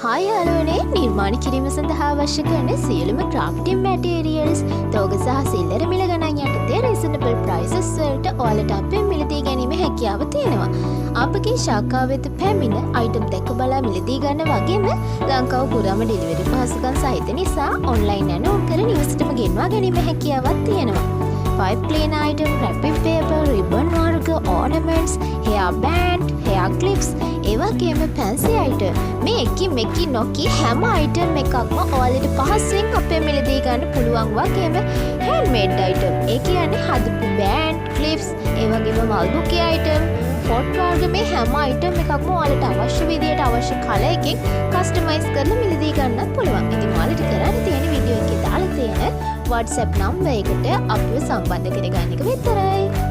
Hi යාළුවනේ නිර්මාණ කිරීම සඳහා අවශ්‍ය කරන සියලුම ක්‍රාෆ්ටින් මැටීරියල්ස් තෝග සහ සිල්ලර මිල ගණන් යටතේ රීසනබල් ප්‍රයිසස් වලට ඔයාලට අපෙන් මිලදී ගැනීම හැකියාව තියෙනවා. අපගේ ශාඛාව වෙත පැමිණ අයිටම් දැක බලා මිලදී ගන්න වගේම ලංකාව පුරාම ඩෙලිවරි පහසුකම් සහිත නිසා ඔන්ලයින් ඇනෝන් කර නිවසටම ගෙන්වා ගැනීම හැකියාවක් තියෙනවා. 5 plain item, wrapping paper, ribbon work, ornaments, hair band, hair clips, ඒවගේම fancy item. මේ එකින් මෙකින් නොකී හැම item එකක්ම ඔයාලට පහසුවෙන් අපේ මිලදී ගන්න පුළුවන් වගේම handmade item. ඒ කියන්නේ හදපු band, clips, ඒවගේම මල්බුකේ item, pot වර්ග මේ හැම item එකක්ම ඔයාලට අවශ්‍ය විදියට අවශ්‍ය කලර් එකකින් customize කරලා මිලදී ගන්නත් පුළුවන්. ඉතින් ඔයාලට කරන්න තියෙන වීඩියෝ එකේ දාලා තියෙන WhatsApp නම්බර් එකට අපිව සම්බන්ධ කරගන්න එක විතරයි.